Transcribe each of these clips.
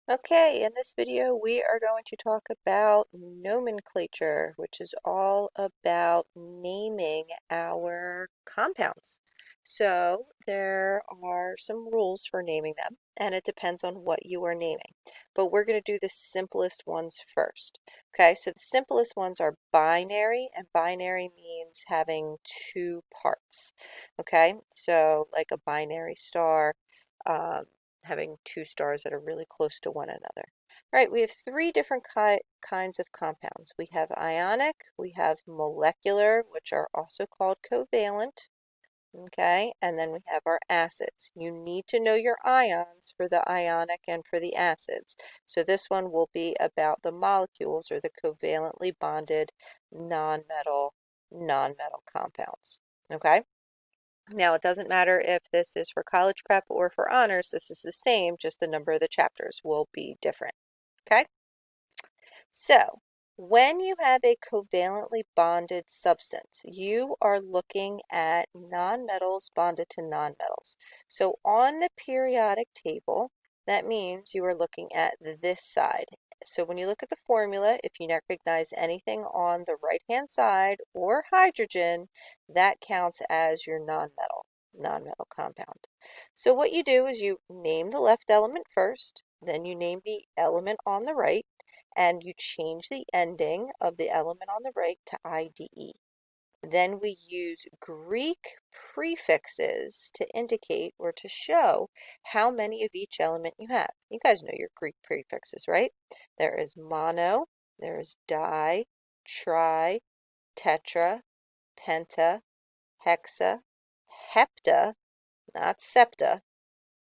Okay, in this video we are going to talk about nomenclature, which is all about naming our compounds. So there are some rules for naming them, and it depends on what you are naming. But we're going to do the simplest ones first. Okay, so the simplest ones are binary, and binary means having two parts. Okay, so like a binary star. Um, Having two stars that are really close to one another. All right, we have three different kinds of compounds. We have ionic, we have molecular, which are also called covalent, okay, and then we have our acids. You need to know your ions for the ionic and for the acids. So this one will be about the molecules or the covalently bonded non-metal compounds, okay? Now, it doesn't matter if this is for college prep or for honors, this is the same, just the number of the chapters will be different. Okay? So, when you have a covalently bonded substance, you are looking at nonmetals bonded to nonmetals. So, on the periodic table, that means you are looking at this side. So, when you look at the formula, if you recognize anything on the right-hand side or hydrogen, that counts as your nonmetal compound. So, what you do is you name the left element first, then you name the element on the right, and you change the ending of the element on the right to IDE. Then we use Greek prefixes to indicate or to show how many of each element you have. You guys know your Greek prefixes, right? There is mono, there is di, tri, tetra, penta, hexa, hepta, not septa,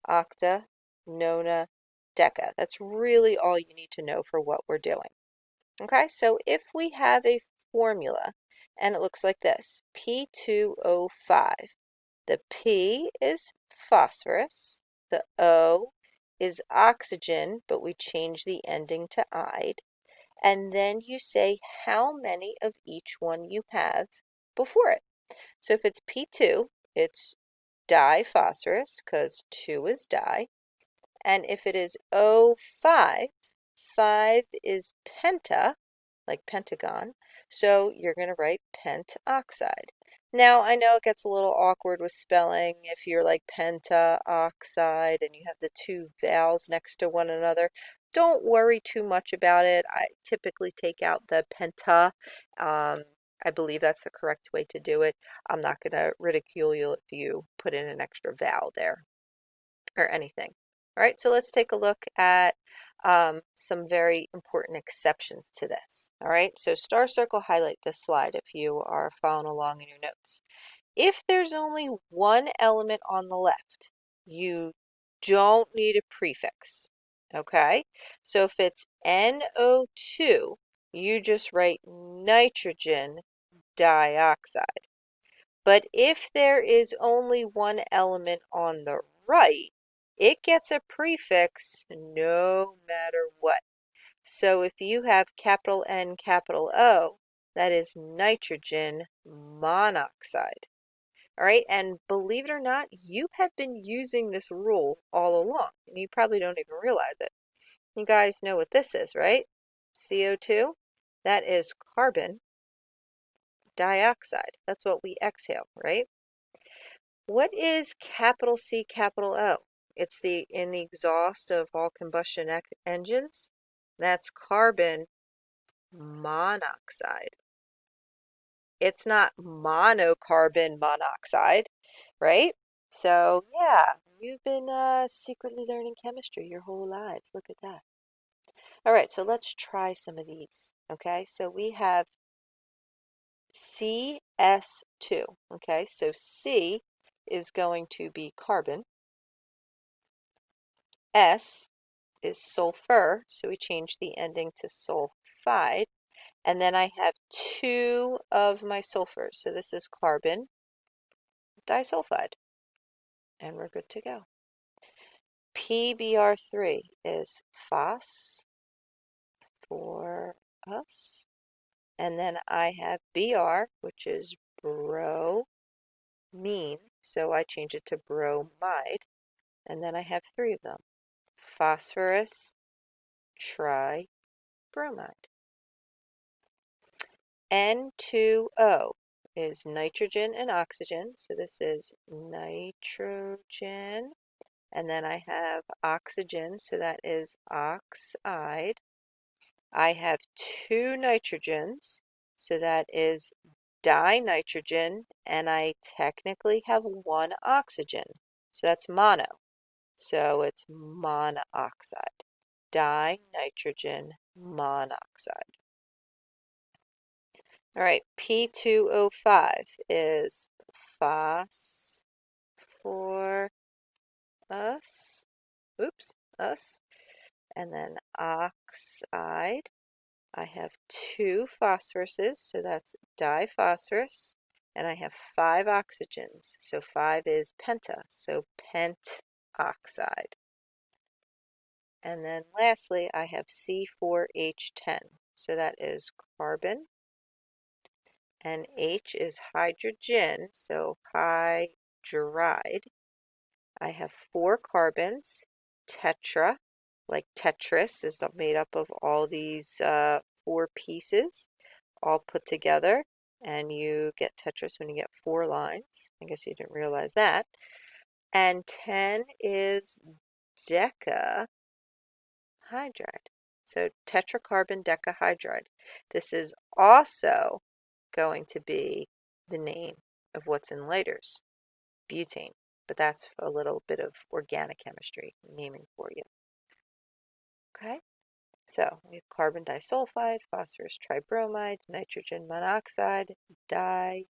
octa, nona, deca. That's really all you need to know for what we're doing. Okay, so if we have a formula and it looks like this, P2O5, the P is phosphorus, the O is oxygen, but we change the ending to "ide," and then you say how many of each one you have before it. So if it's P2, it's diphosphorus because 2 is di, and if it is O5, 5 is penta, like pentagon, so you're going to write pentoxide. Now, I know it gets a little awkward with spelling if you're like pentaoxide and you have the two vowels next to one another. Don't worry too much about it. I typically take out the penta. I believe that's the correct way to do it. I'm not going to ridicule you if you put in an extra vowel there or anything. All right, so let's take a look at some very important exceptions to this. All right, so star circle highlight this slide if you are following along in your notes. If there's only one element on the left, you don't need a prefix. Okay, so if it's NO2, you just write nitrogen dioxide. But if there is only one element on the right, it gets a prefix no matter what. So if you have capital N, capital O, that is nitrogen monoxide. All right, and believe it or not, you have been using this rule all along, and you probably don't even realize it. You guys know what this is, right? CO2, that is carbon dioxide. That's what we exhale, right? What is capital C, capital O? It's in the exhaust of all combustion engines. That's carbon monoxide. It's not monocarbon monoxide, right? So, yeah, you've been secretly learning chemistry your whole lives. Look at that. All right, so let's try some of these. Okay, so we have CS2. Okay, so C is going to be carbon. S is sulfur, so we change the ending to sulfide. And then I have two of my sulfurs, so this is carbon disulfide. And we're good to go. PBr3 is phos for us. And then I have Br, which is bromine, so I change it to bromide. And then I have three of them. Phosphorus, tribromide. N2O is nitrogen and oxygen, so this is nitrogen. And then I have oxygen, so that is oxide. I have two nitrogens, so that is dinitrogen, and I technically have one oxygen, so that's mono. So it's monoxide, dinitrogen monoxide. All right, P2O5 is phosphorus, and then oxide. I have two phosphoruses, so that's diphosphorus, and I have five oxygens, so 5 is penta, so pentoxide. And then lastly, I have C4H10, so that is carbon, and H is hydrogen, so hydride. I have 4 carbons, tetra, like Tetris is made up of all these 4 pieces all put together, and you get Tetris when you get 4 lines. I guess you didn't realize that. And 10 is decahydride. So tetracarbon decahydride. This is also going to be the name of what's in lighters, butane. But that's a little bit of organic chemistry naming for you. Okay, so we have carbon disulfide, phosphorus tribromide, nitrogen monoxide, I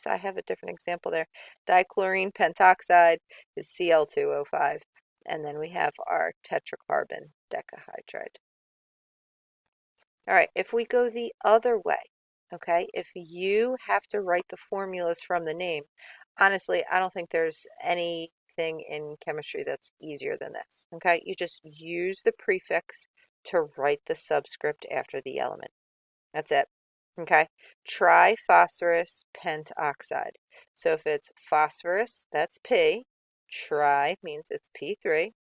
have a different example there. Dichlorine pentoxide is Cl2O5. And then we have our tetracarbon decahydride. All right, if we go the other way, okay, if you have to write the formulas from the name, honestly, I don't think there's anything in chemistry that's easier than this, okay? You just use the prefix to write the subscript after the element. That's it, okay? Triphosphorus pentoxide. So if it's phosphorus, that's P. Tri means it's P3.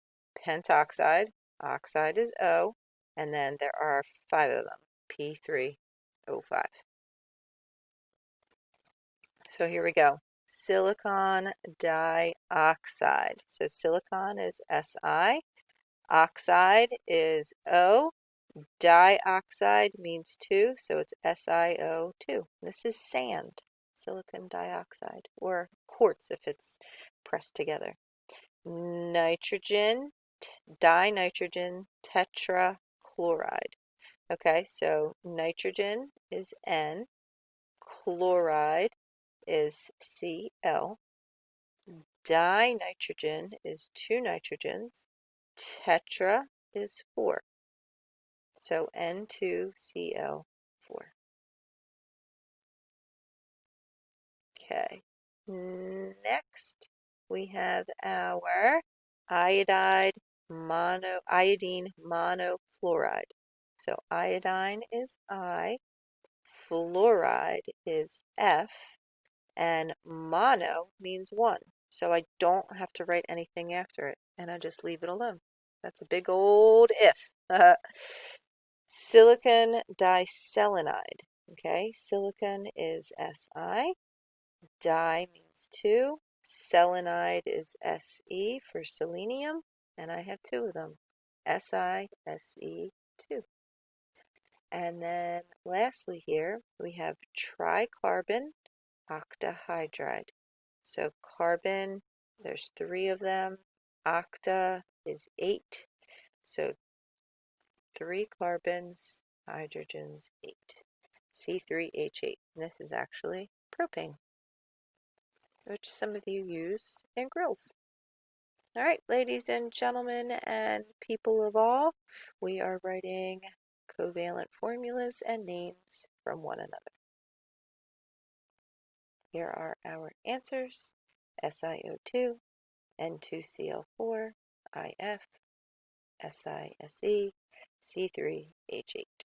Pentoxide, oxide is O. And then there are 5 of them, P3O5. So here we go. Silicon dioxide. So silicon is Si, oxide is O, dioxide means 2, so it's SiO2. This is sand, silicon dioxide, or quartz if it's pressed together. Nitrogen, dinitrogen tetrachloride. Okay, so nitrogen is N, chloride is Cl, dinitrogen is 2 nitrogens, tetra is 4. So N2Cl4. Okay, next we have our iodine monofluoride. So iodine is I, fluoride is F, and mono means 1. So I don't have to write anything after it, and I just leave it alone. That's a big old if. Silicon diselenide. Okay, silicon is Si, di means 2, selenide is Se for selenium, and I have 2 of them, Si, Se2. And then lastly here, we have tricarbon octahydride. So carbon, there's 3 of them, octa is 8, so 3 carbons, hydrogens 8, C3H8. And this is actually propane, which some of you use in grills. All right, ladies and gentlemen and people of all, we are writing covalent formulas and names from one another. Here are our answers: SiO2, N2Cl4, IF, SiSe, C3H8.